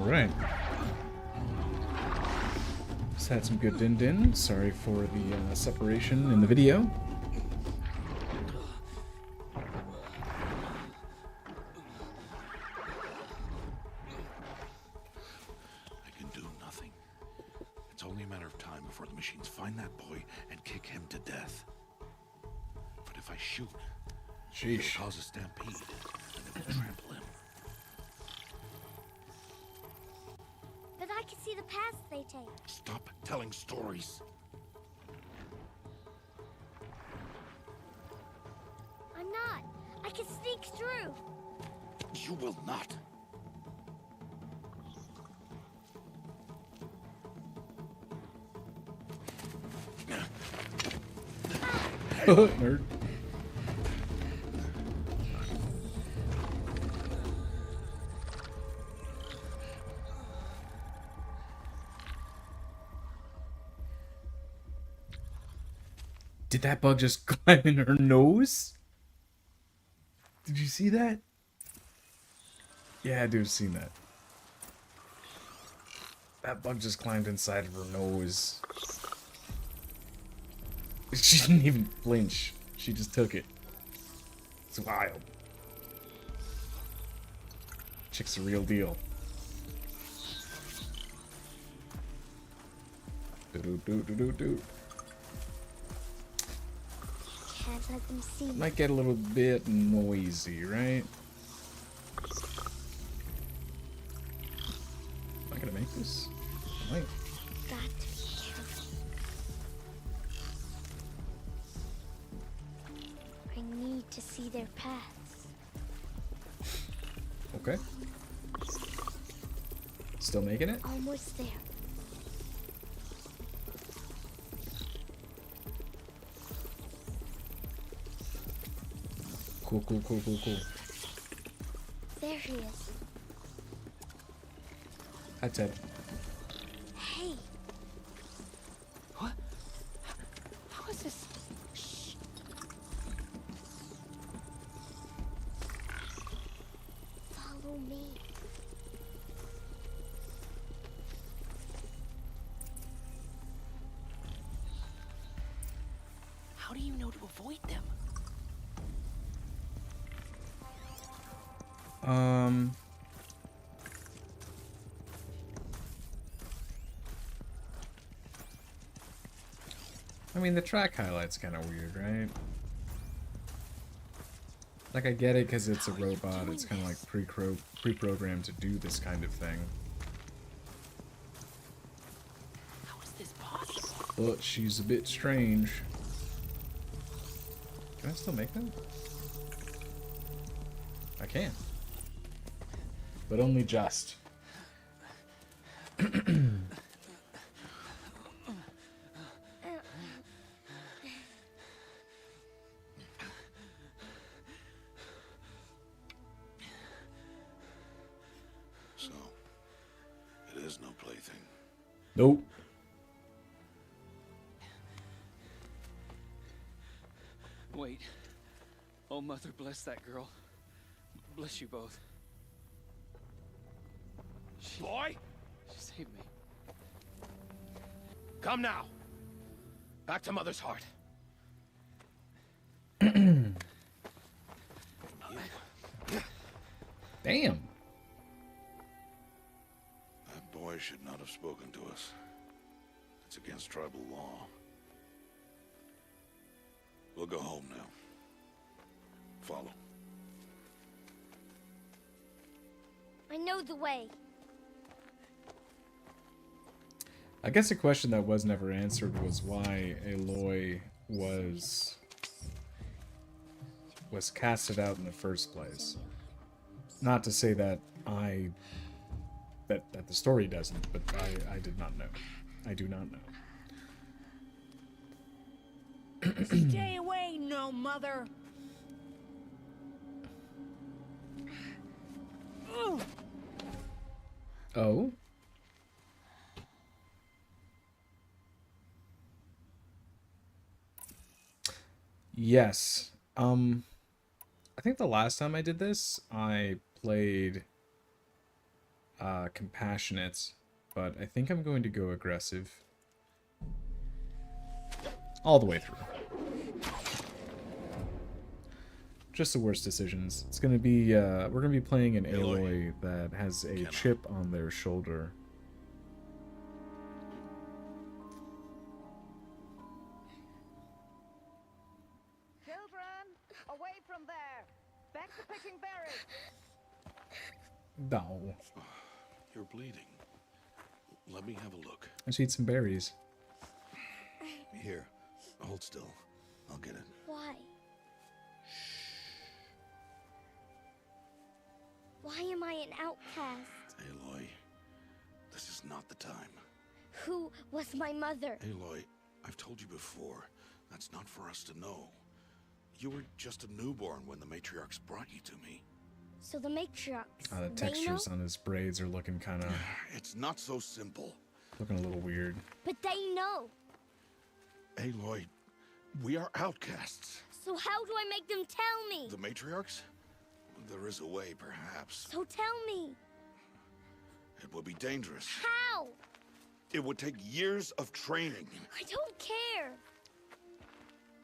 Alright. Just had some good din-din. Sorry for the separation in the video. I can do nothing. It's only a matter of time before the machines find that boy and kick him to death. But if I shoot, it'll cause a stampede, and it will trample him. But I can see the paths they take. Stop telling stories. I'm not. I can sneak through. You will not. Nerd. Did that bug just climb in her nose? Did you see that? Yeah, I do seen that. That bug just climbed inside of her nose. She didn't even flinch. She just took it. It's wild. Chick's the real deal. Do-do-do-do-do-do. Can't let them see me. Might get a little bit noisy, right? Am I gonna make this? I might. Got to be careful. I need to see their paths. Okay. Still making it? Almost there. Cool, cool, cool, cool, cool. There he is. Hi, Ted. Hey, What? How is this? shh. Follow me. How do you know to avoid them? I mean, the track highlight's kind of weird, right? Like, I get it because it's a robot. It's kind of like pre-programmed to do this kind of thing. How is this possible? But she's a bit strange. Can I still make that? I can. But only just. So, it is no plaything. Nope. Wait. Oh, Mother, bless that girl. Bless you both. Boy, She saved me. come now. Back to Mother's heart. Damn. That boy should not have spoken to us. It's against tribal law. We'll go home now. Follow. I know the way. I guess a question that was never answered was why Aloy was casted out in the first place. Not to say that that the story doesn't, but I did not know. I do not know. Stay away, no mother. Oh? Yes. I think the last time I did this, I played compassionate, but I think I'm going to go aggressive. All the way through. Just the worst decisions. It's gonna be, we're gonna be playing an Aloy that has a chip on their shoulder. Children, away from there. Back to picking berries. No. You're bleeding. Let me have a look. Let's eat some berries. Here, hold still. I'll get it. Why? Why am I an outcast? Aloy, this is not the time. Who was my mother? Aloy, I've told you before, that's not for us to know. You were just a newborn when the matriarchs brought you to me. So the matriarchs, The they textures know? on his braids are looking kind of, It's not so simple. looking a little weird. But they know. Aloy, we are outcasts. So how do I make them tell me? The matriarchs? There is a way, perhaps. So tell me. It would be dangerous. How? It would take years of training. I don't care.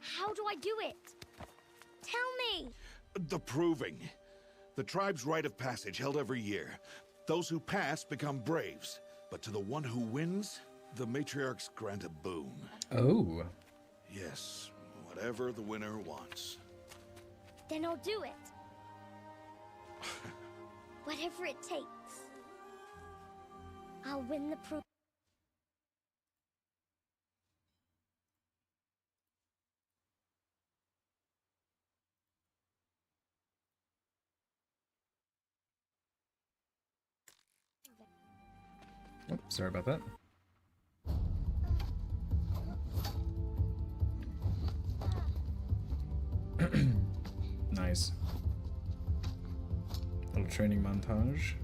How do I do it? Tell me. The proving. The tribe's rite of passage held every year. Those who pass become braves. But to the one who wins, the matriarchs grant a boon. Oh. Yes, whatever the winner wants. Then I'll do it. Whatever it takes. I'll win the proof. Oh, sorry about that. Nice. Little training montage.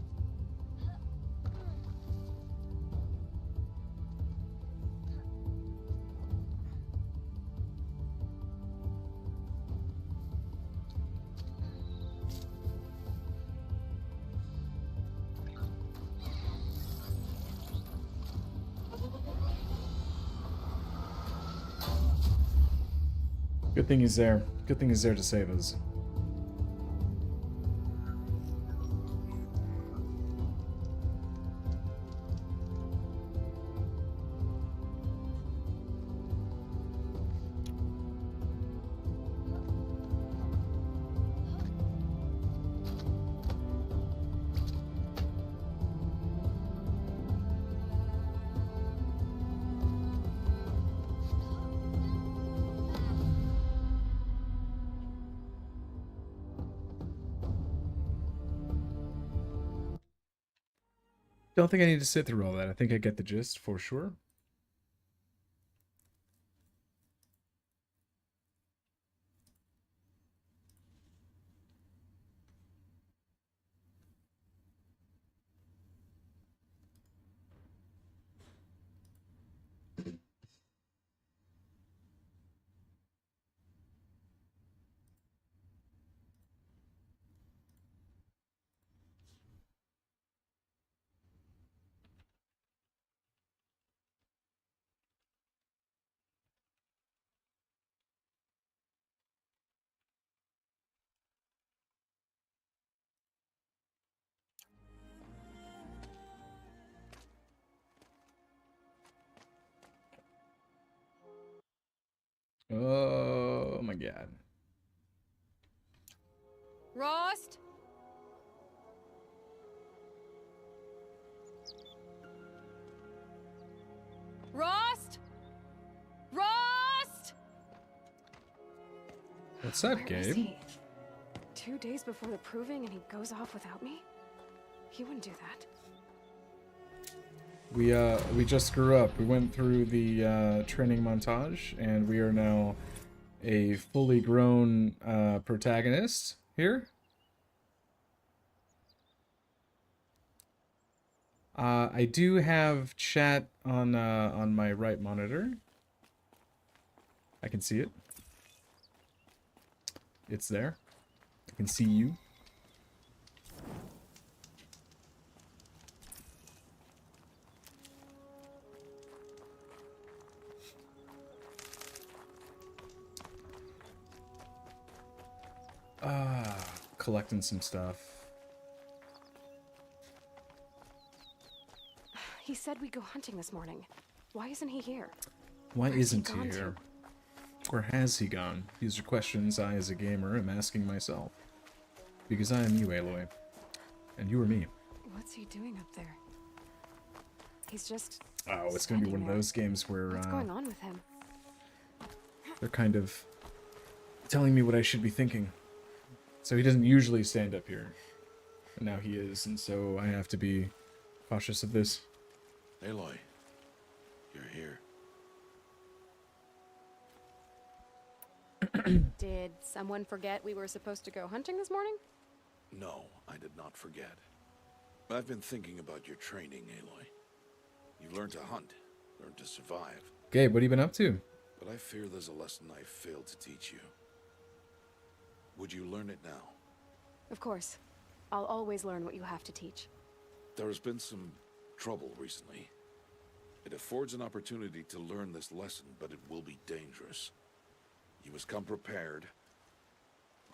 Good thing he's there. Good thing he's there to save us. Don't think I need to sit through all that. I think I get the gist for sure. Oh my god. Rost? Rost? Rost? What's up, Where is Gabe? he? 2 days before the proving and he goes off without me? He wouldn't do that. We just grew up. We went through the training montage, and we are now a fully grown protagonist here. I do have chat on my right monitor. I can see it. It's there. I can see you. Collecting some stuff. He said we'd go hunting this morning. Why isn't he here? Why Where's isn't he gone here? to? Where has he gone? These are questions I, as a gamer, am asking myself. Because I am you, Aloy. And you are me. What's he doing up there? He's just... Oh, it's gonna be one of those games where What's going on with him? they're kind of telling me what I should be thinking. So he doesn't usually stand up here. And now he is, and so I have to be cautious of this. Aloy, you're here. Did someone forget we were supposed to go hunting this morning? No, I did not forget. I've been thinking about your training, Aloy. You've learned to hunt, learned to survive. Gabe, what have you been up to? But I fear there's a lesson I failed to teach you. Would you learn it now? Of course. I'll always learn what you have to teach. There has been some trouble recently. It affords an opportunity to learn this lesson, but it will be dangerous. You must come prepared,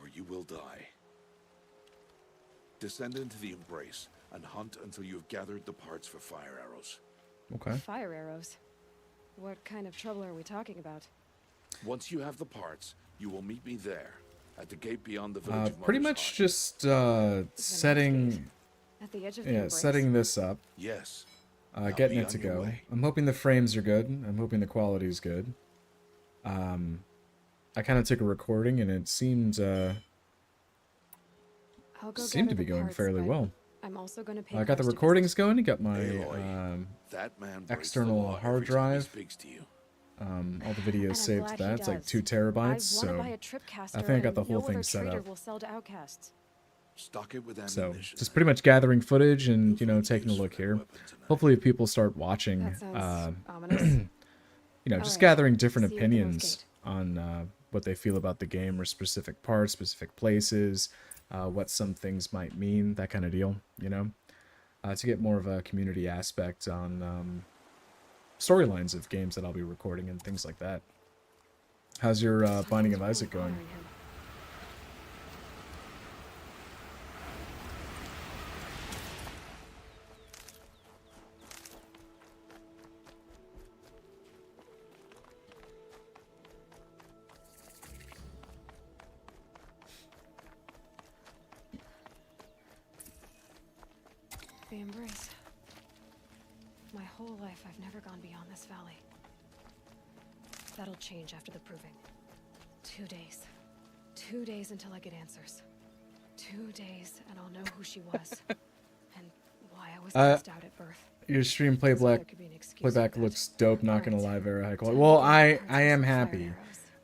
or you will die. Descend into the embrace and hunt until you have gathered the parts for fire arrows. Okay. Fire arrows? What kind of trouble are we talking about? Once you have the parts, you will meet me there, at the gate beyond the village of Pretty Mother's much Heart. just setting, At the edge of the embrace? setting this up, Yes. getting be it to on your go. way. I'm hoping the frames are good. I'm hoping the quality is good. I kind of took a recording and it seemed I'll go seemed to gather be the going parts, fairly but well. I'm also going to pay I got the close to recordings visit. going. I got my Aloy, that man breaks the external law hard every time he drive. speaks to you. All the And videos I'm saved glad to he that. It's like does. 2 terabytes. I want So to buy a tripcaster, I think I got the and whole no thing other set trader up. will sell to outcasts. Stock it with So ammunition. just pretty much gathering footage and You'll find taking a use look for that here. weapon tonight. Hopefully, if people start watching, That sounds ominous. just Alright, gathering different see you at the north opinions gate. on what they feel about the game or specific parts, specific places, what some things might mean, that kind of deal, to get more of a community aspect on storylines of games that I'll be recording and things like that. How's your Binding of Someone's Isaac really going? bothering him. The embrace. My whole life, I've never gone beyond this valley. That'll change after the proving. 2 days. 2 days until I get answers. 2 days, and I'll know who she was. And why I was cast out at birth. Your stream So there playback could be an excuse playback for that. looks dope. Not gonna Alright. lie, very high quality. Time to Well, get I parts I for am some fire happy. arrows.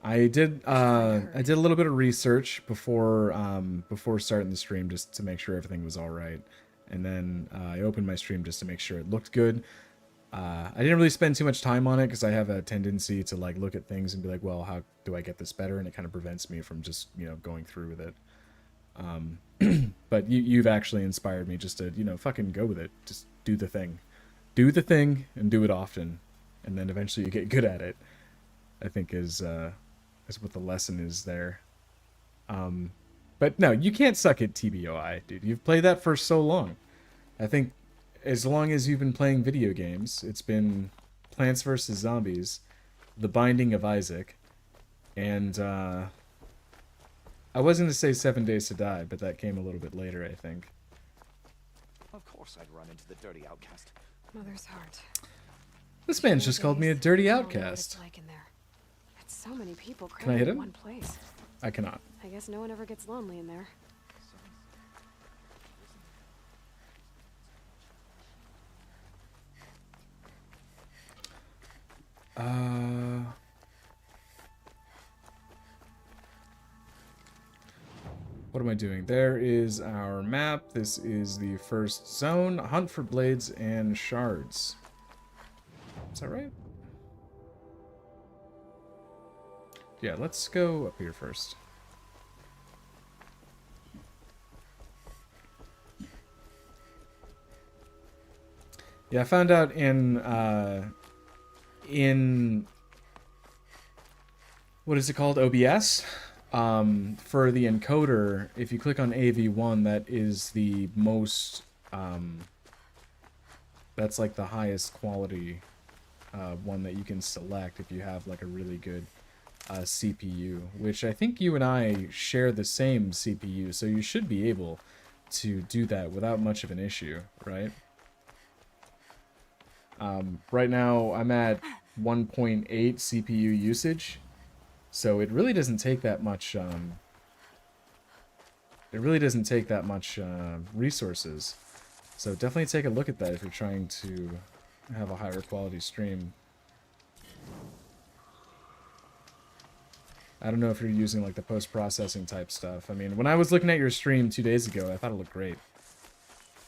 I did heard. I did a little bit of research before starting the stream just to make sure everything was all right, and then I opened my stream just to make sure it looked good. I didn't really spend too much time on it because I have a tendency to look at things and be like, well, how do I get this better? And it kind of prevents me from just going through with it. But you've actually inspired me just to fucking go with it. Just do the thing and do it often, and then eventually you get good at it. I think is what the lesson is there. But no, you can't suck at TBOI, dude. You've played that for so long. I think as long as you've been playing video games, it's been Plants vs. Zombies, The Binding of Isaac, and I was going to say 7 Days to Die, but that came a little bit later, I think. Of course I'd run into the dirty outcast. Mother's heart. This man's just called me a dirty I don't know what outcast. it's like in there. It's so many people I crammed hit in him? one place. I cannot. I guess no one ever gets lonely in there. What am I doing? There is our map. This is the first zone. Hunt for blades and shards. Is that right? Yeah, let's go up here first. Yeah, I found out in what is it called? OBS? For the encoder, if you click on AV1, that is the most, that's like the highest quality one that you can select if you have like a really good CPU, which I think you and I share the same CPU, so you should be able to do that without much of an issue, right? Right now I'm at 1.8 CPU usage, so it really doesn't take that much resources. So definitely take a look at that if you're trying to have a higher quality stream. I don't know if you're using like the post-processing type stuff. I mean, when I was looking at your stream 2 days ago, I thought it looked great.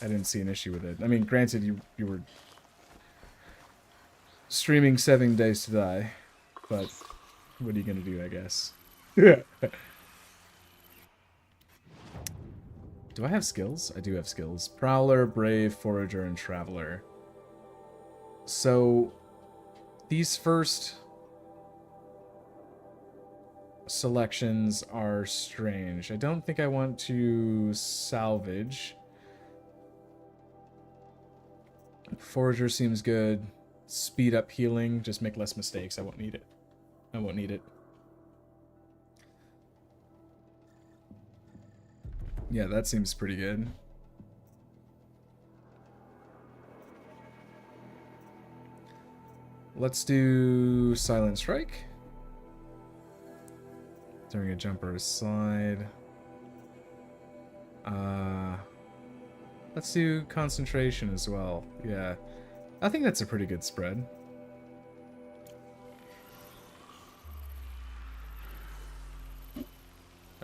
I didn't see an issue with it. I mean, granted, you were streaming 7 Days to Die, but what are you gonna do, I guess? Yeah. Do I have skills? I do have skills. Prowler, Brave, Forager, and Traveler. So, these first selections are strange. I don't think I want to salvage. Forager seems good. Speed up healing, just make less mistakes. I won't need it. I won't need it. Yeah, that seems pretty good. Let's do Silent Strike. Throwing a jumper aside. Let's do Concentration as well. Yeah. I think that's a pretty good spread.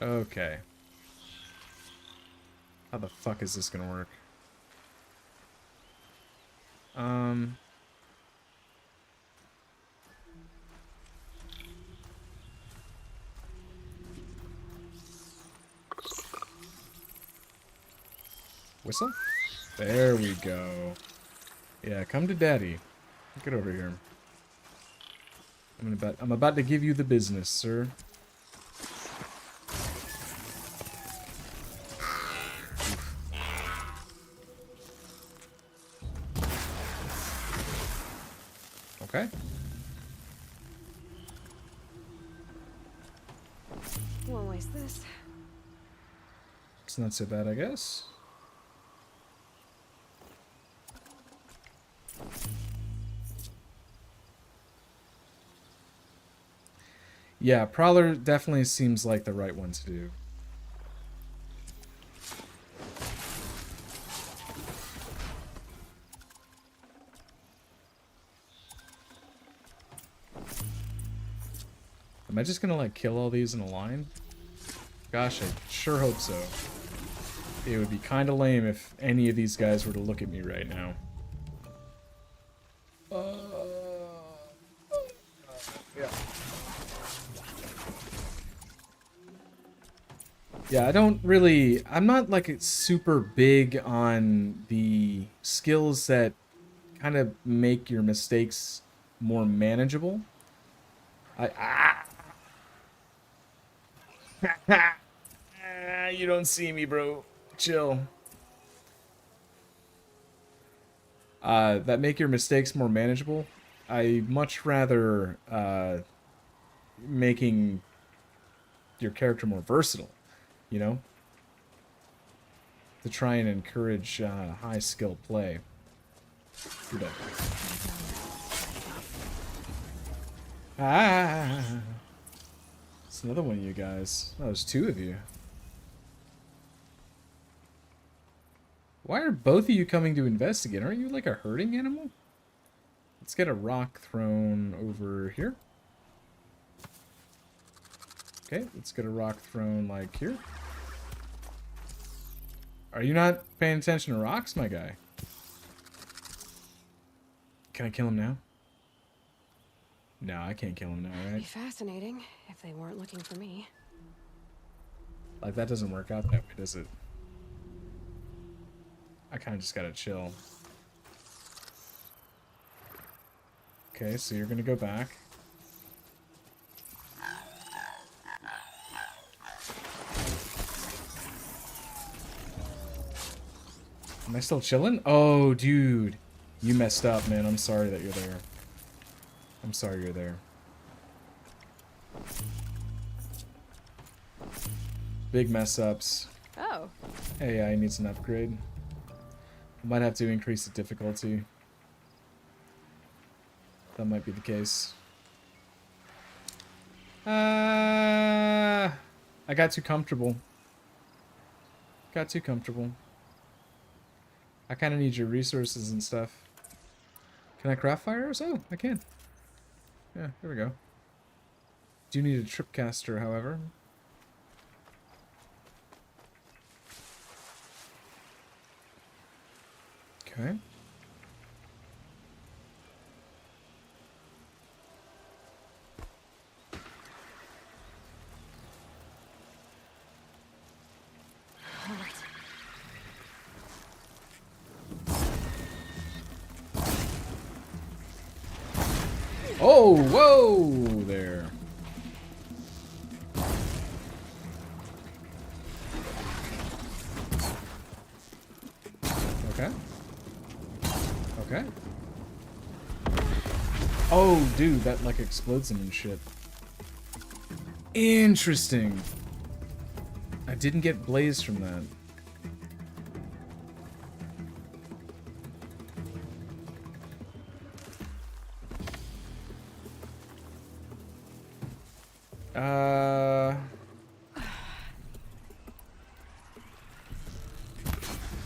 Okay. How the fuck is this gonna work? Whistle? There we go. Yeah, come to daddy. Get over here. I'm about to give you the business, sir. Okay. Won't waste this. It's not so bad, I guess. Yeah, Prowler definitely seems like the right one to do. Am I just gonna like kill all these in a line? Gosh, I sure hope so. It would be kind of lame if any of these guys were to look at me right now. Yeah. Yeah, I'm not like super big on the skills that kind of make your mistakes more manageable. You don't see me, bro. Chill. That make your mistakes more manageable. I much rather making your character more versatile, you know? To try and encourage high skill play. Do that. Ah! It's another one of you guys. Oh, there's two of you. Why are both of you coming to investigate? Aren't you like a herding animal? Let's get a rock thrown over here. Okay, let's get a rock thrown like here. Are you not paying attention to rocks, my guy? Can I kill him now? No, I can't kill him now, It'd be right? fascinating if they weren't looking for me. Like, that doesn't work out that way, does it? I kind of just gotta chill. Okay, so you're gonna go back. Am I still chilling? Oh, dude. You messed up, man. I'm sorry that you're there. I'm sorry you're there. Big mess ups. Oh. AI needs an upgrade. Might have to increase the difficulty. That might be the case. I got too comfortable. Got too comfortable. I kind of need your resources and stuff. Can I craft fires? Oh, I can. Yeah, there we go. Do need a tripcaster, however. Okay. All right. Oh, whoa there. Okay. Okay. Oh, dude, that like explodes him and shit. Interesting. I didn't get blaze from that.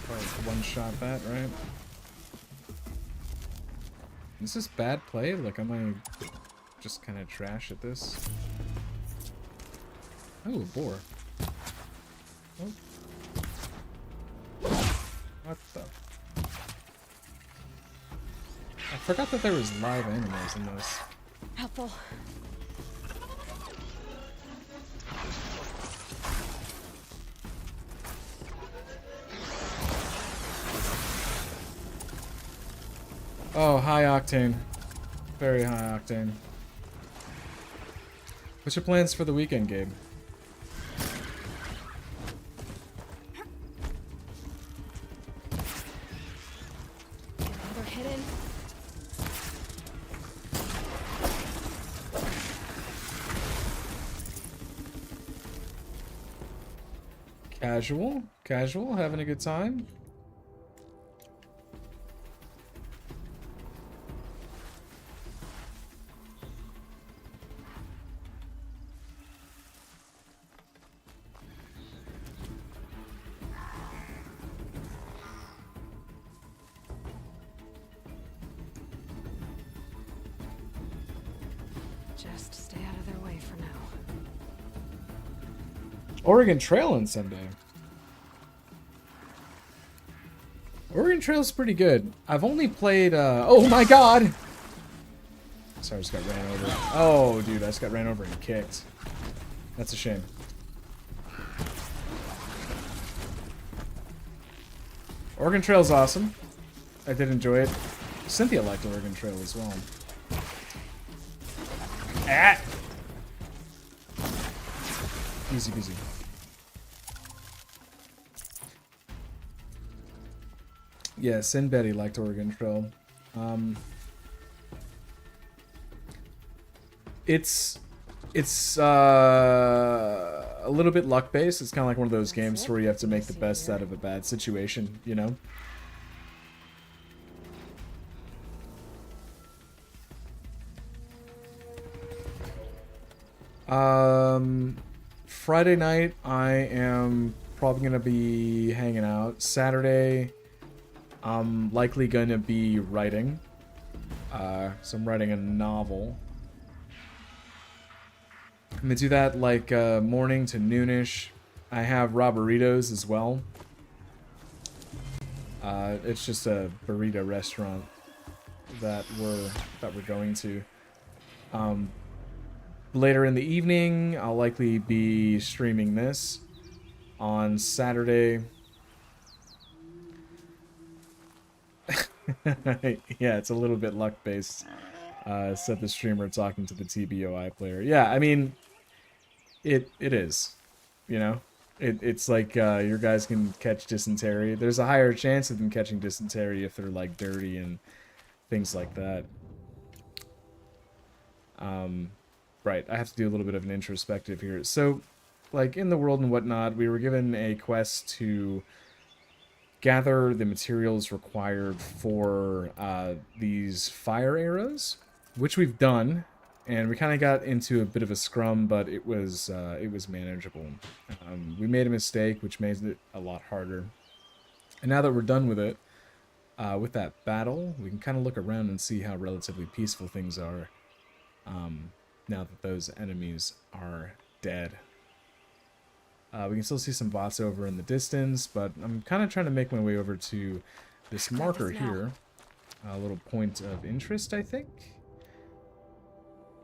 Probably one-shot that, right? Is this bad play? Like, am I just kind of trash at this? Oh, a boar. Oh. What the? I forgot that there was live animals in this. Helpful. Oh, high octane. Very high octane. What's your plans for the weekend, Gabe? They're hidden. Casual? Casual? Having a good time? Just stay out of their way for now. Oregon Trail on Sunday. Oregon Trail's pretty good. I've only played, oh my god! Sorry, I just got ran over. Oh, dude, I just got ran over and kicked. That's a shame. Oregon Trail's awesome. I did enjoy it. Cynthia liked Oregon Trail as well. Ah! Easy peasy. Yeah, Sin Betty liked Oregon Trail. It's a little bit luck based. It's kind of like one of those games where you have to make the best out of a bad situation, you know? Friday night I am probably gonna be hanging out. Saturday I'm likely gonna be writing. So I'm writing a novel. I'm gonna do that like morning to noonish. I have Robberitos as well. It's just a burrito restaurant that we're going to. Later in the evening, I'll likely be streaming this. On Saturday. Yeah, it's a little bit luck based. Said the streamer talking to the TBOI player. Yeah, I mean, it is, you know. It's like your guys can catch dysentery. There's a higher chance of them catching dysentery if they're like dirty and things like that. Right, I have to do a little bit of an introspective here. So, like, in the world and whatnot, we were given a quest to gather the materials required for these fire arrows, which we've done, and we kind of got into a bit of a scrum, but it was manageable. We made a mistake, which made it a lot harder. And now that we're done with it, with that battle, we can kind of look around and see how relatively peaceful things are. Now that those enemies are dead. We can still see some bots over in the distance, but I'm kind of trying to make my way over to this marker here. A little point of interest, I think.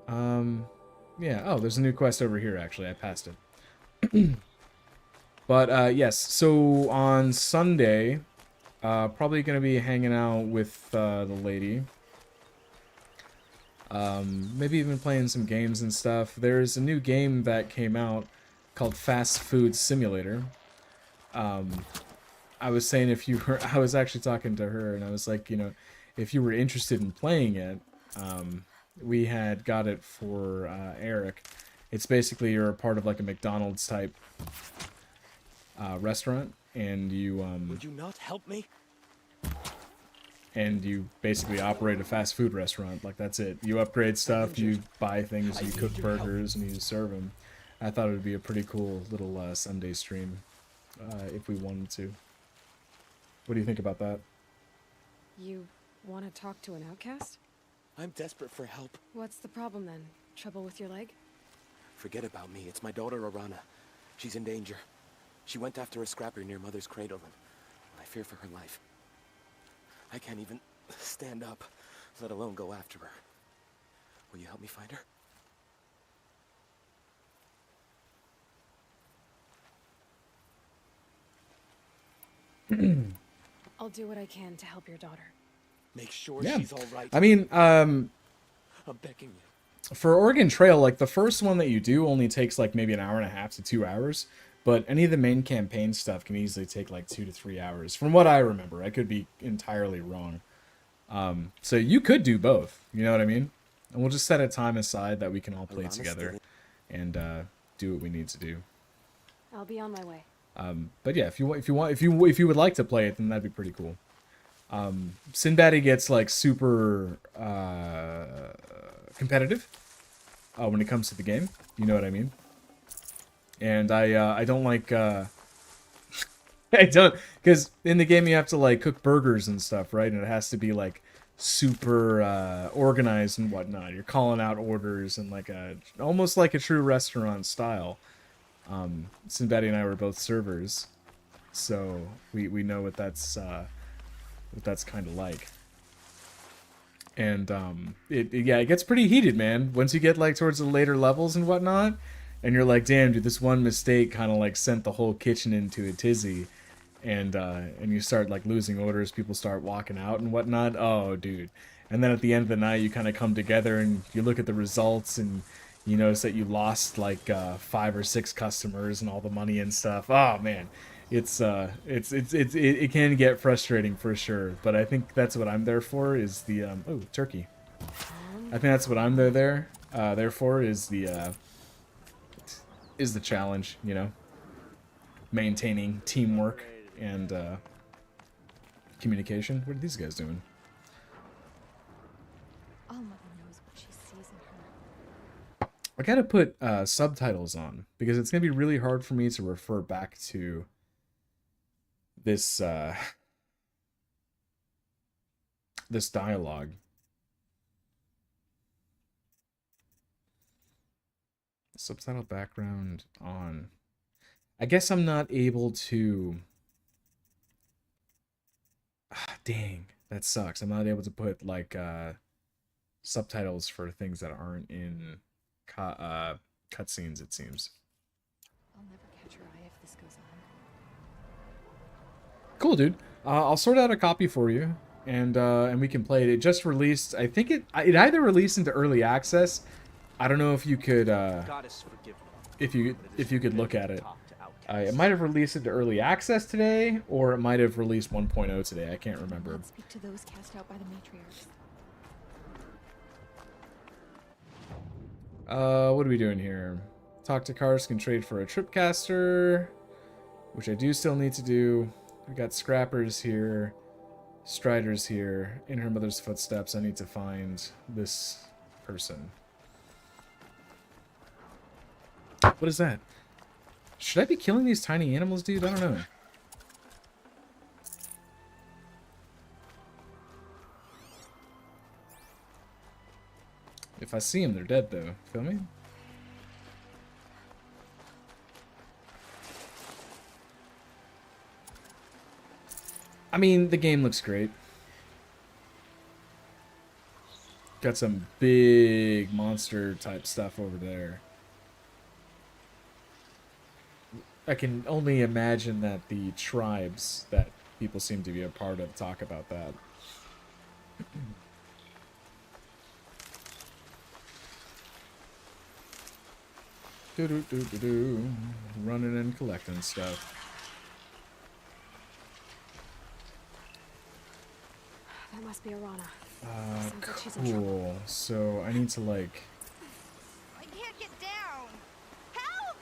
Yeah, oh, there's a new quest over here, actually. I passed it. But, yes, so on Sunday, probably going to be hanging out with the lady. Maybe even playing some games and stuff. There's a new game that came out called Fast Food Simulator. I was saying if you were, I was actually talking to her and I was like, you know, if you were interested in playing it, we had got it for Eric. It's basically you're a part of like a McDonald's type restaurant, and you Would you not help me? and you basically operate a fast food restaurant. Like, that's it. You upgrade stuff, you buy things, you cook burgers, and you serve them. I thought it would be a pretty cool little Sunday stream if we wanted to. What do you think about that? You want to talk to an outcast? I'm desperate for help. What's the problem then? Trouble with your leg? Forget about me. It's my daughter, Arana. She's in danger. She went after a scrapper near Mother's cradle, and I fear for her life. I can't even stand up, let alone go after her. Will you help me find her? I'll do what I can to help your daughter. Make sure Yeah. she's all right. I mean, I'm begging you. for Oregon Trail, like, the first one that you do only takes, like, maybe an hour and a half to 2 hours. But any of the main campaign stuff can easily take, like, 2 to 3 hours. From what I remember. I could be entirely wrong. So you could do both. You know what I mean? And we'll just set a time aside that we can all play Arana's together. still And do what we need to do. I'll be on my way. But yeah, if you would like to play it, then that'd be pretty cool. Sinbaddy gets like super competitive when it comes to the game. You know what I mean? And I don't like I don't, because in the game you have to like cook burgers and stuff, right? And it has to be like super organized and whatnot. You're calling out orders and like almost like a true restaurant style. Sinbaddy and I were both servers, so we know what that's kind of like. And it gets pretty heated, man. Once you get like towards the later levels and whatnot, and you're like, damn, dude, this one mistake kind of like sent the whole kitchen into a tizzy, and you start like losing orders, people start walking out and whatnot. Oh, dude. And then at the end of the night, you kind of come together and you look at the results and you notice that you lost like 5 or 6 customers and all the money and stuff. Oh man, it can get frustrating for sure. But I think that's what I'm there for is the oh, turkey. I think that's what I'm there for is the challenge, you know, maintaining teamwork and communication. What are these guys doing? All Mother knows what she sees in her. I gotta put subtitles on because it's gonna be really hard for me to refer back to this this dialogue. Subtitle background on. I guess I'm not able to. Dang, that sucks. I'm not able to put like subtitles for things that aren't in cutscenes, it seems. I'll never catch her eye if this goes on. Cool, dude. I'll sort out a copy for you, and we can play it. It just released. I think it either released into early access. I don't know if you could Goddess, forgive me. if you could look at it. It might have released it to early access today, or it might have released 1.0 today. I can't remember. Not speak to those cast out by the matriarchs. What are we doing here? Talk to Karsk and trade for a tripcaster, which I do still need to do. We got scrappers here, striders here. In her mother's footsteps, I need to find this person. What is that? Should I be killing these tiny animals, dude? I don't know. If I see them, they're dead, though. Feel me? I mean, the game looks great. Got some big monster type stuff over there. I can only imagine that the tribes that people seem to be a part of talk about that. Running and collecting stuff. That must be Arana. Sounds like she's in trouble. Cool. So I need to like. I can't get down. Help!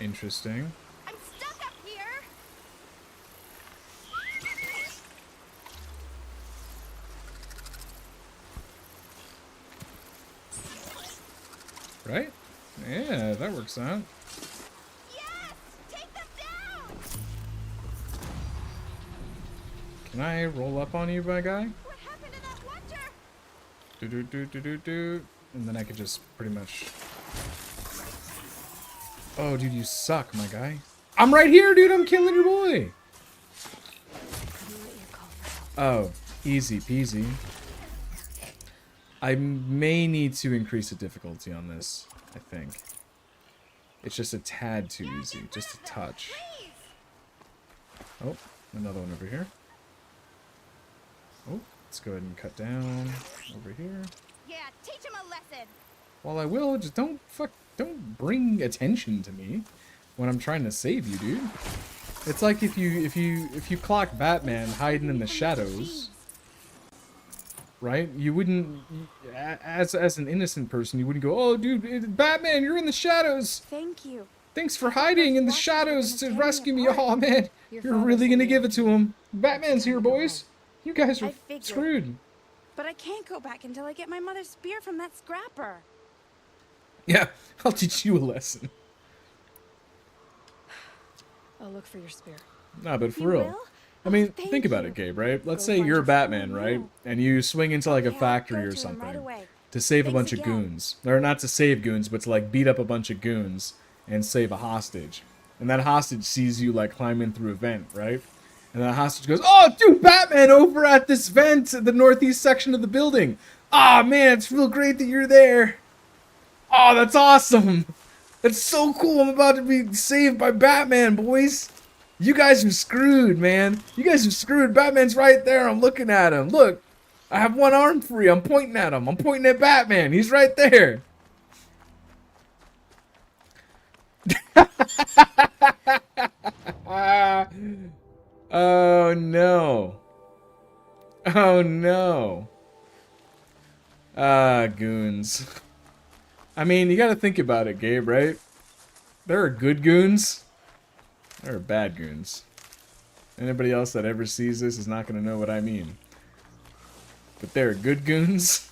Interesting. I'm stuck up here. Right? Yeah, that works out. Yes! Take them down! Can I roll up on you, my guy? What happened to that wonder? Do. And then I could just pretty much. Oh, dude, you suck, my guy. I'm right here, dude. I'm killing your boy. Oh, easy peasy. I may need to increase the difficulty on this, I think. It's just a tad too easy. Just a touch. Oh, another one over here. Oh, let's go ahead and cut down over here. Yeah, teach him a lesson. Well, I will. Just don't bring attention to me when I'm trying to save you, dude. It's like if you clock Batman hiding in the shadows, right? You wouldn't, as an innocent person, you wouldn't go, "Oh, dude, Batman, you're in the shadows. Thank you. Thanks for hiding in the shadows to rescue me." Oh man, you're really gonna give it to him. Batman's here, boys. You guys are screwed. But I can't go back until I get my mother's spear from that scrapper. Yeah, I'll teach you a lesson. I'll look for your spear. Nah, but for You real. will? I mean, Thank think about you. it, Gabe, right? Let's Go say find you're your Batman, friend right? now. And you swing into like a Okay, I'll factory go or to him right something away. to save a Thanks bunch of again. goons. Or not to save goons, but to like beat up a bunch of goons and save a hostage. And that hostage sees you like climbing through a vent, right? And that hostage goes, "Oh, dude, Batman over at this vent at the northeast section of the building. Ah, man, it's real great that you're there. Oh, that's awesome. That's so cool. I'm about to be saved by Batman, boys. You guys are screwed, man. You guys are screwed. Batman's right there. I'm looking at him. Look, I have one arm free. I'm pointing at him. I'm pointing at Batman. He's right there." Oh, no. Oh, no. Ah, goons. I mean, you gotta think about it, Gabe, right? There are good goons. There are bad goons. Anybody else that ever sees this is not gonna know what I mean. But there are good goons.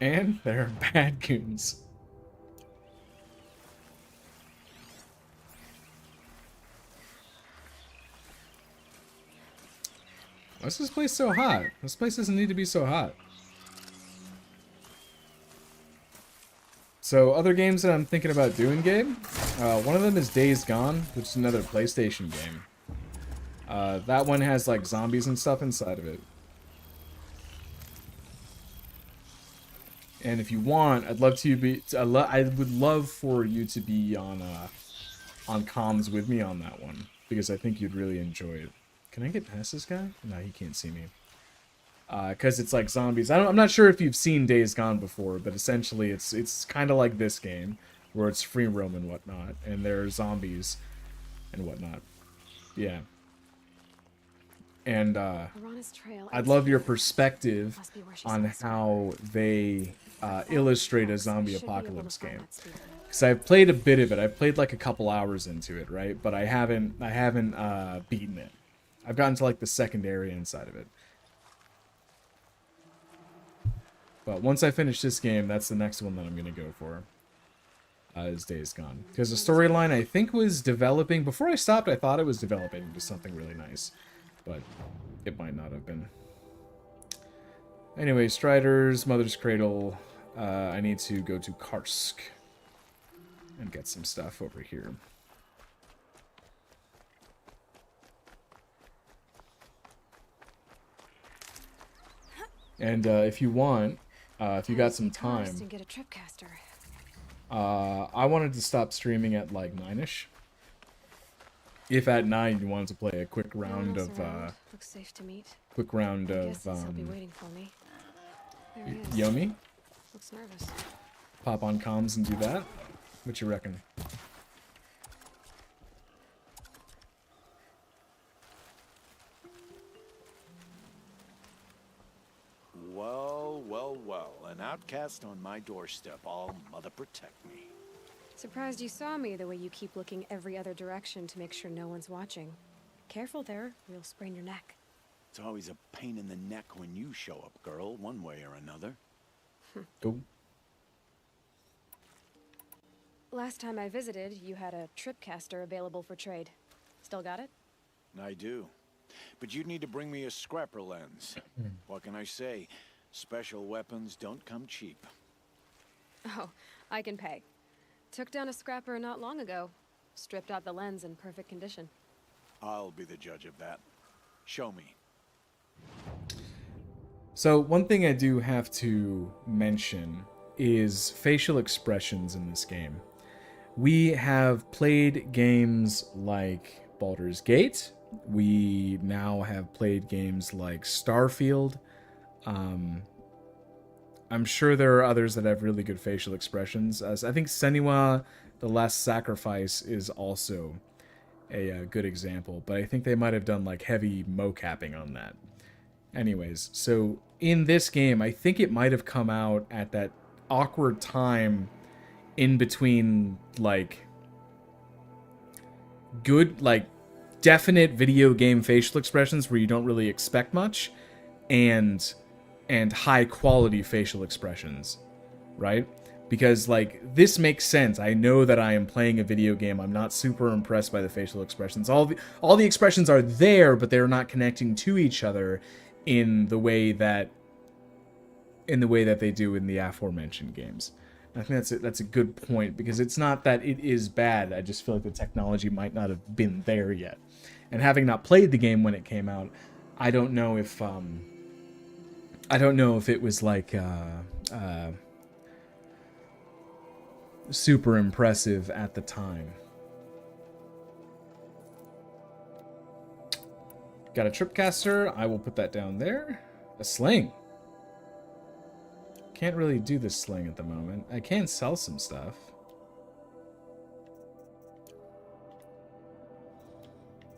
And there are bad goons. Why's this place so hot? This place doesn't need to be so hot. So, other games that I'm thinking about doing, Gabe. One of them is Days Gone, which is another PlayStation game. That one has, like, zombies and stuff inside of it. And if you want, I'd love to be... I would love for you to be on comms with me on that one. Because I think you'd really enjoy it. Can I get past this guy? No, he can't see me. because it's like zombies. I'm not sure if you've seen Days Gone before, but essentially it's kind of like this game where it's free roam and whatnot, and there are zombies and whatnot. Yeah. And Arana's trail I'd ends love your here. perspective Must be where she's on supposed to be. how they That illustrate a tracks, I zombie should be able to apocalypse find game. that speaker. Because I've played a bit of it. I've played like a couple hours into it, right? But I haven't beaten it. I've gotten to like the second area inside of it. But once I finish this game, that's the next one that I'm gonna go for. Is Days Gone. Because the storyline I think was developing before I stopped. I thought it was developing into something really nice, but it might not have been. Anyway, Striders, Mother's Cradle. I need to go to Karsk and get some stuff over here. And if you want, if you got some time, And get a tripcaster. I wanted to stop streaming at like 9ish. If at 9 you wanted to play a quick round of Looks safe to meet. quick round I of guess he'll be waiting for me. There he is. Yomi, Looks nervous. pop on comms and do that. What you reckon? Well, well, well. An outcast on my doorstep. All mother protect me. Surprised you saw me the way you keep looking every other direction to make sure no one's watching. Careful there, or you'll sprain your neck. It's always a pain in the neck when you show up, girl, one way or another. Go. Last time I visited, you had a tripcaster available for trade. Still got it? I do. But you'd need to bring me a scrapper lens. What can I say? Special weapons don't come cheap. Oh, I can pay. Took down a scrapper not long ago. Stripped out the lens in perfect condition. I'll be the judge of that. Show me. So one thing I do have to mention is facial expressions in this game. We have played games like Baldur's Gate. We now have played games like Starfield. I'm sure there are others that have really good facial expressions. As I think Senua, The Last Sacrifice, is also a good example, but I think they might have done like heavy mocapping on that. Anyways, so in this game, I think it might have come out at that awkward time in between like good, like definite video game facial expressions where you don't really expect much, and high quality facial expressions, right? Because like this makes sense. I know that I am playing a video game. I'm not super impressed by the facial expressions. All the expressions are there, but they're not connecting to each other in the way that they do in the aforementioned games. And I think that's a good point, because it's not that it is bad. I just feel like the technology might not have been there yet. And having not played the game when it came out, I don't know if it was like super impressive at the time. Got a tripcaster. I will put that down there. A sling. Can't really do this sling at the moment. I can sell some stuff.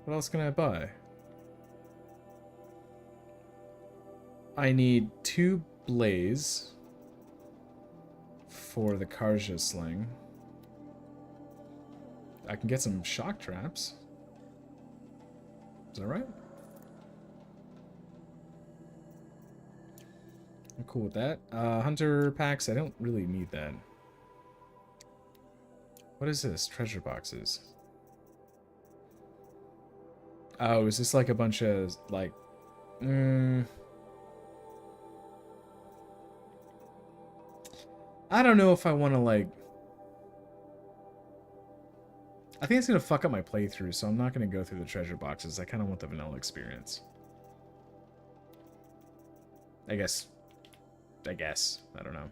What else can I buy? I need 2 blaze for the Karja sling. I can get some shock traps. Is that right? I'm cool with that. Hunter packs, I don't really need that. What is this? Treasure boxes. Oh, is this like a bunch of, like... I don't know if I want to, like... I think it's going to fuck up my playthrough, so I'm not going to go through the treasure boxes. I kind of want the vanilla experience. I guess. I don't know.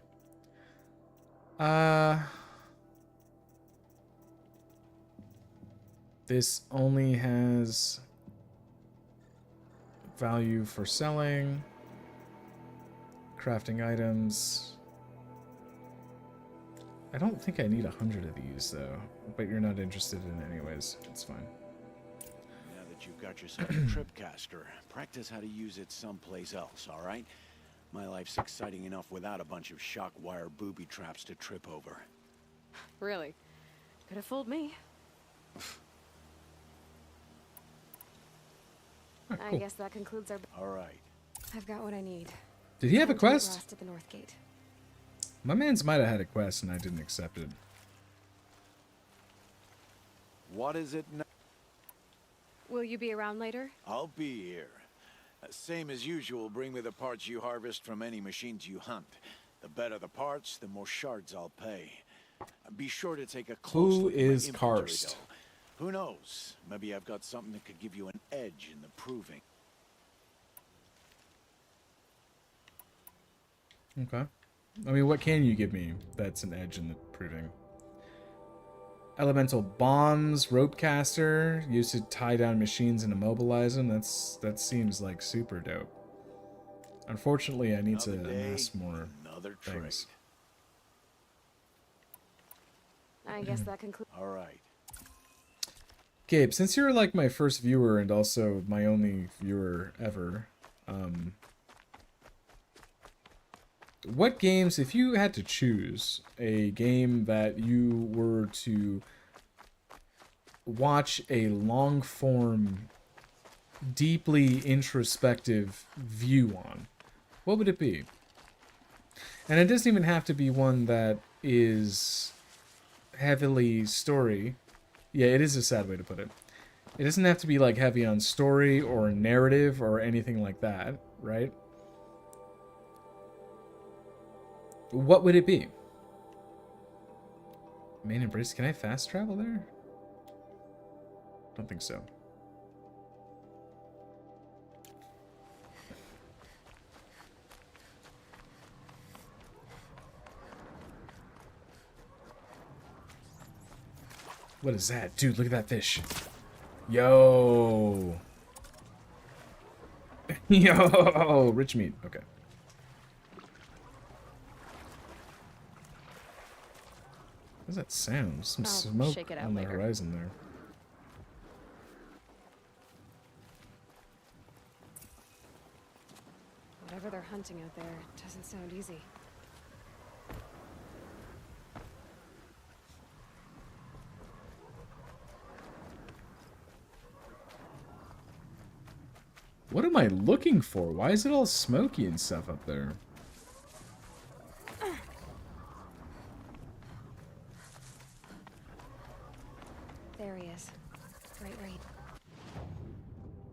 This only has value for selling. Crafting items. I don't think I need 100 of these, though. But you're not interested in it anyways. It's fine. Now that you've got yourself a tripcaster, practice how to use it someplace else, all right? My life's exciting enough without a bunch of shock wire booby traps to trip over. Really? Could have fooled me. Oh, I cool. guess that concludes our... All right. I've got what I need. Did he have a Time to meet quest? Rost at the North Gate. My man's might have had a quest and I didn't accept it. What is it now? Will you be around later? I'll be here. Same as usual, bring me the parts you harvest from any machines you hunt. The better the parts, the more shards I'll pay. Be sure to take a close Who look at my is inventory, Karst? though. Who knows? Maybe I've got something that could give you an edge in the proving. Okay. I mean, what can you give me that's an edge in the proving? Elemental bombs, rope caster, used to tie down machines and immobilize them. That seems like super dope. Unfortunately, I need to Another day, amass more another things. I guess that concludes... All right. Gabe, since you're like my first viewer and also my only viewer ever, what games, if you had to choose a game that you were to watch a long form, deeply introspective view on, what would it be? And it doesn't even have to be one that is heavily story. Yeah, it is a sad way to put it. It doesn't have to be like heavy on story or narrative or anything like that, right? What would it be? Main Embrace, can I fast travel there? Don't think so. What is that? Dude, look at that fish. Yo. Yo, rich meat. Okay. What's that sound? Some I'll smoke shake it out on the later. horizon there. Whatever they're hunting out there doesn't sound easy. What am I looking for? Why is it all smoky and stuff up there? There he is. Right.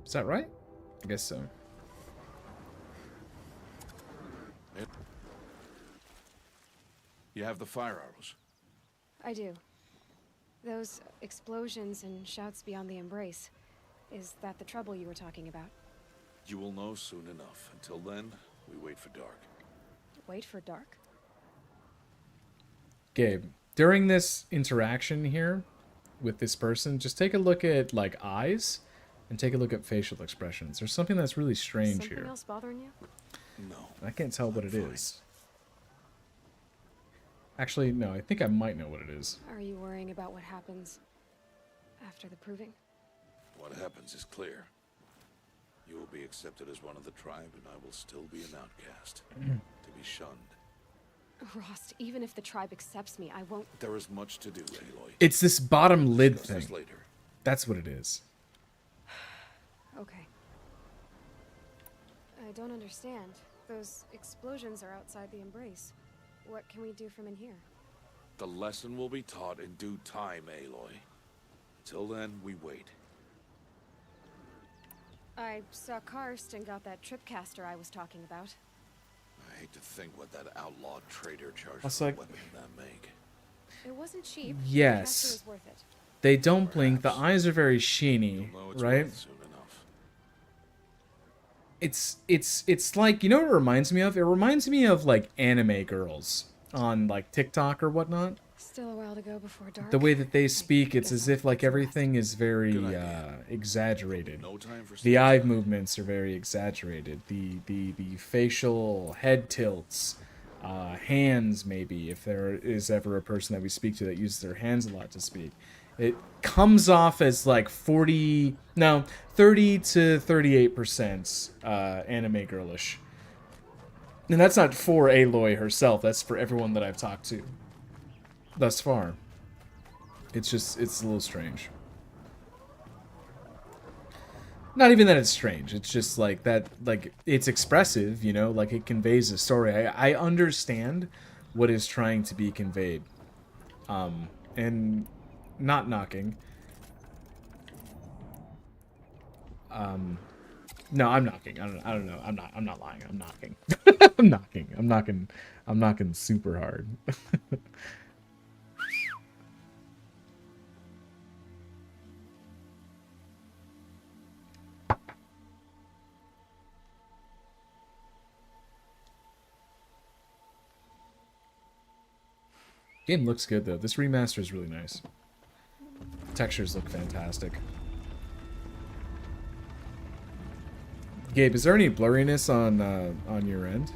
Is that right? I guess so. You have the fire arrows. I do. Those explosions and shouts beyond the embrace. Is that the trouble you were talking about? You will know soon enough. Until then, we wait for dark. Wait for dark? Gabe, during this interaction here with this person, just take a look at like eyes and take a look at facial expressions. There's something that's really strange Something here. else bothering you? No. I can't tell what it fine. is. Actually, no, I think I might know what it is. Are you worrying about what happens after the proving? What happens is clear. You will be accepted as one of the tribe, and I will still be an outcast. To be shunned. Rost, even if the tribe accepts me, I won't... There is much to do, Aloy. It's this bottom lid Discuss thing. this later. That's what it is. Okay. I don't understand. Those explosions are outside the embrace. What can we do from in here? The lesson will be taught in due time, Aloy. Until then, we wait. I saw Karst and got that tripcaster I was talking about. I hate to think what that outlawed trader charged That's for like- a weapon that make. It wasn't cheap. Yes. The caster was worth it. They don't blink. The Perhaps. eyes are very sheeny, You'll know it's right? worth soon enough. It's like, you know what it reminds me of? It reminds me of like anime girls on like TikTok or whatnot. Still a while to go before dark. The way that they I speak, it's guess as I'll if like get some rest. everything is very Good idea. exaggerated. No time for The eye sleep. movements are very exaggerated. The facial head tilts, hands maybe, if there is ever a person that we speak to that uses their hands a lot to speak. It comes off as like 30 to 38% anime girlish. And that's not for Aloy herself, that's for everyone that I've talked to thus far. It's a little strange. Not even that it's strange. It's just like that, like, it's expressive, you know, like it conveys a story. I understand what is trying to be conveyed. And not knocking. No, I'm knocking. I don't know. I'm not lying. I'm knocking. I'm knocking. I'm knocking super hard. Game looks good though. This remaster is really nice. Textures look fantastic. Gabe, is there any blurriness on your end?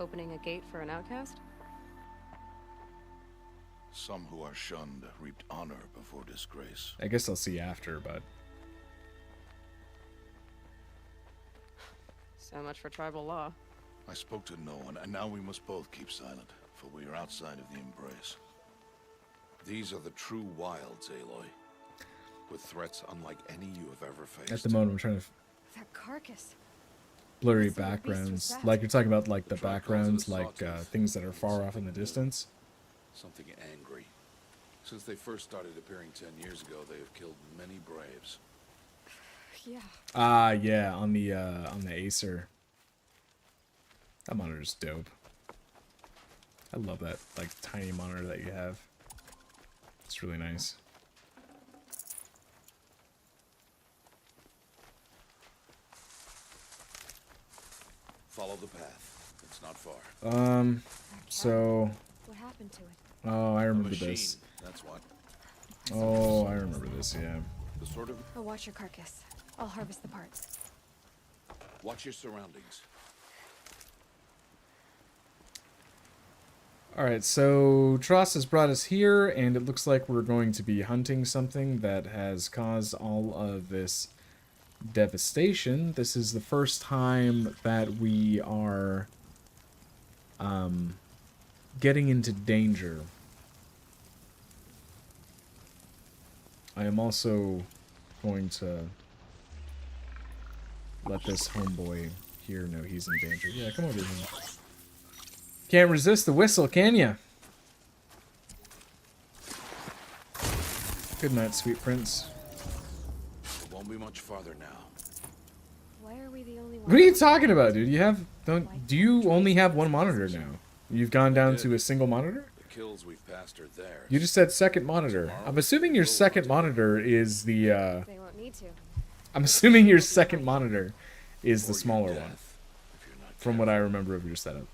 Opening a gate for an outcast? Some who are shunned reaped honor before disgrace. I guess I'll see after, but So much for tribal law. I spoke to no one, and now we must both keep silent, for we are outside of the embrace. These are the true wilds, Aloy, with threats unlike any you have ever faced. at the moment I'm trying to That carcass. blurry What sort of beast was backgrounds. that? Like you're talking about like the The tribe calls it a backgrounds, like sawtooth. things that are far off in the distance. Something angry. Since they first started appearing 10 years ago, they have killed many braves. Yeah. Ah, yeah, on the Acer. That monitor's dope. I love that like tiny monitor that you have. It's really nice. Follow the path. It's not far. So What happened to it? oh, I A remember machine, this. that's what. Oh, I remember this, yeah. The sort of... I'll watch your carcass. I'll harvest the parts. Watch your surroundings. Alright, so Tross has brought us here, and it looks like we're going to be hunting something that has caused all of this devastation. This is the first time that we are getting into danger. I am also going to let this homeboy here know he's in danger. Yeah, come over here. Can't resist the whistle, can ya? Good night, sweet prince. It won't be much farther now. Why are we the only ones? What are you talking about, dude? Do you only have one monitor now? You've gone down to a single monitor? The kills we've passed are theirs. You just said second monitor. I'm assuming your second monitor is the They won't need to. I'm assuming your second monitor is the Or your smaller death, one, if you're not from what I remember of your setup.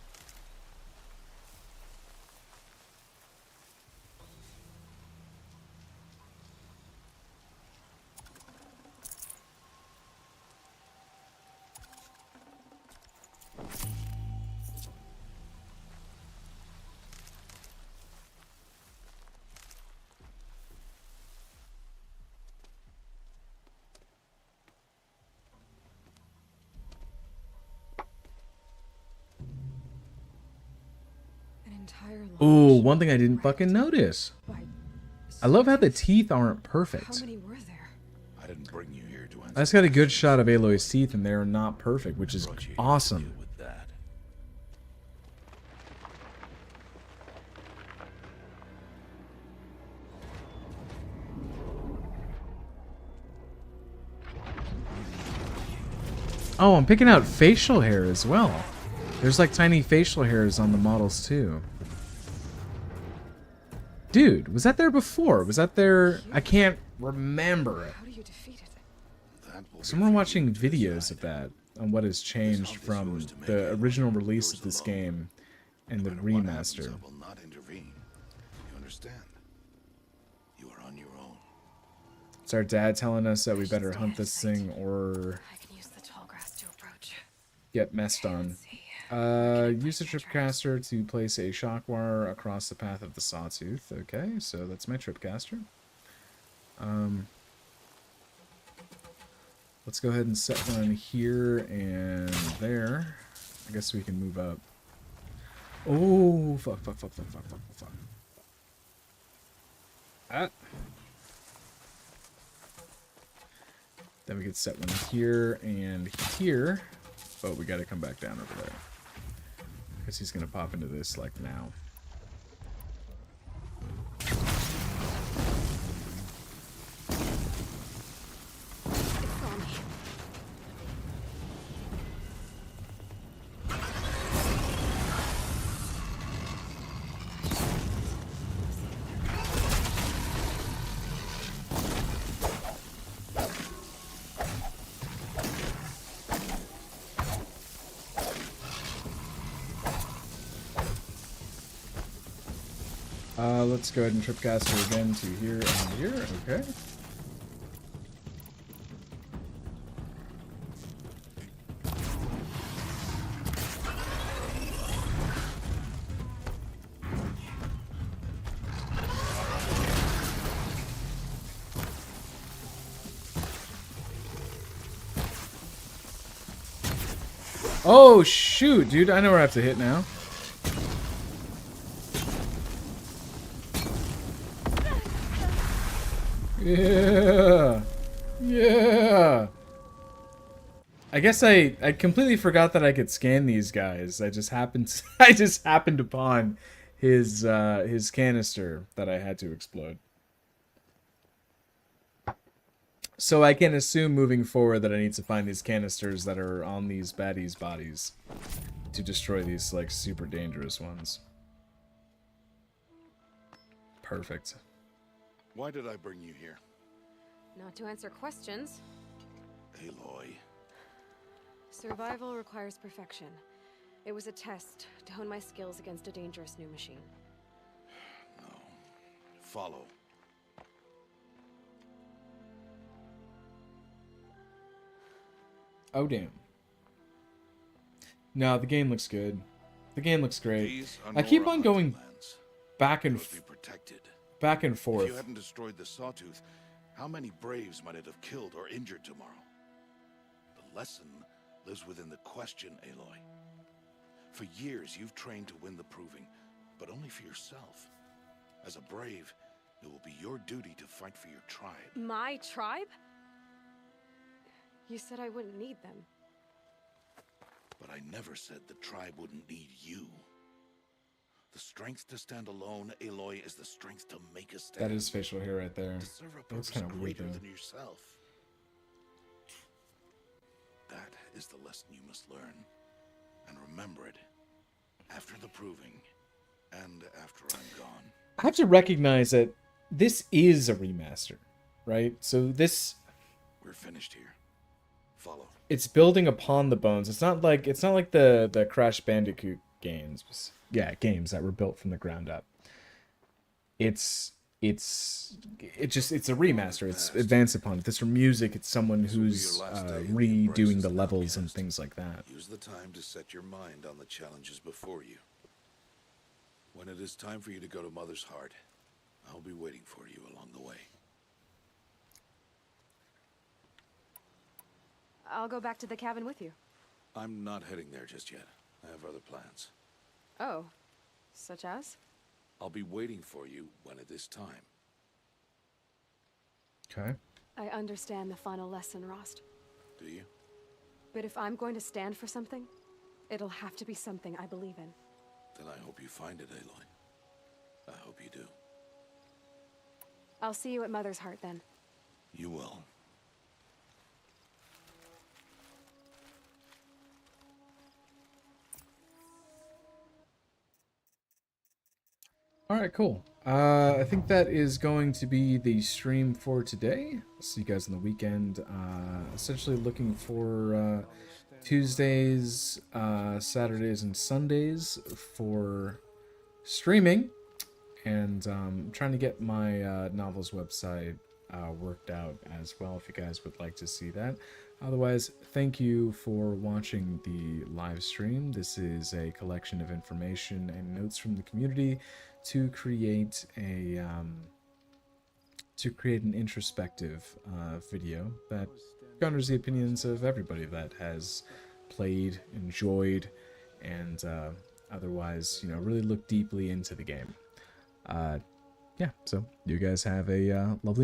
An entire Ooh, lodge one thing I didn't wrecked fucking notice. by I love how the sawtooths. teeth aren't How perfect. many were there? I didn't bring you here to answer. I just got a good shot of Aloy's teeth, and they're not perfect, which is Brought you here to awesome. deal with that. Oh, I'm picking out facial hair as well. There's like tiny facial hairs on the models too. Dude, was that there before? Was that there? I can't remember it. How do you defeat it? That will be Someone for watching you to videos decide. of that, on what has changed hunt is from yours to make, the Aloy. original release Yours of this alone. game and No the matter what happens, remaster. I will not intervene. It's our dad telling us that we better hunt this thing or I can use the tall grass to approach. get messed on. Use the tripcaster to place a shock wire across the path of the sawtooth. Okay, so that's my tripcaster. Let's go ahead and set one here and there. I guess we can move up. Oh, fuck. Ah. Then we could set one here and here. Oh, we gotta come back down over there. Because he's gonna pop into this, like, now. Let's go ahead and tripcaster again to here and here. Okay. Oh, shoot, dude. I know where I have to hit now. Yeah. Yeah. I guess I completely forgot that I could scan these guys. I just happened upon his canister that I had to explode. So I can assume moving forward that I need to find these canisters that are on these baddies' bodies to destroy these, like, super dangerous ones. Perfect. Why did I bring you here? Not to answer questions. Aloy. Survival requires perfection. It was a test to hone my skills against a dangerous new machine. No. Follow. Oh, damn. No, the game looks good. The game looks great. These are I keep on Nora going lands. back They and must be protected. back and If forth. you hadn't destroyed the Sawtooth, how many Braves might it have killed or injured tomorrow? The lesson lives within the question, Aloy. For years, you've trained to win the proving, but only for yourself. As a Brave, it will be your duty to fight for your tribe. My tribe? You said I wouldn't need them. But I never said the tribe wouldn't need you. The strength to stand alone, Aloy, is the strength to make a stand. That is facial hair right there. To serve a That looks purpose kind of weird, greater though. than yourself. That is the lesson you must learn. And remember it after the proving and after I'm gone. I have to recognize that this is a remaster, right? So this, We're finished here. Follow. it's building upon the bones. It's not like the Crash Bandicoot games. Yeah, games that were built from the ground up. It's a remaster. It's advanced upon it. This for music, it's someone who's redoing the levels and things like that. Use the time to set your mind on the challenges before you. When it is time for you to go to Mother's Heart, I'll be waiting for you along the way. I'll go back to the cabin with you. I'm not heading there just yet. I have other plans. Oh, such as? I'll be waiting for you when it is time. Okay. I understand the final lesson, Rost. Do you? But if I'm going to stand for something, it'll have to be something I believe in. Then I hope you find it, Aloy. I hope you do. I'll see you at Mother's Heart then. You will. All right, cool. I think that is going to be the stream for today. See you guys on the weekend. Essentially looking for Tuesdays, Saturdays, and Sundays for streaming. And trying to get my novels website worked out as well, if you guys would like to see that. Otherwise, thank you for watching the live stream. This is a collection of information and notes from the community to create an introspective video that garners the opinions of everybody that has played, enjoyed, and otherwise, you know, really looked deeply into the game. Yeah, so you guys have a lovely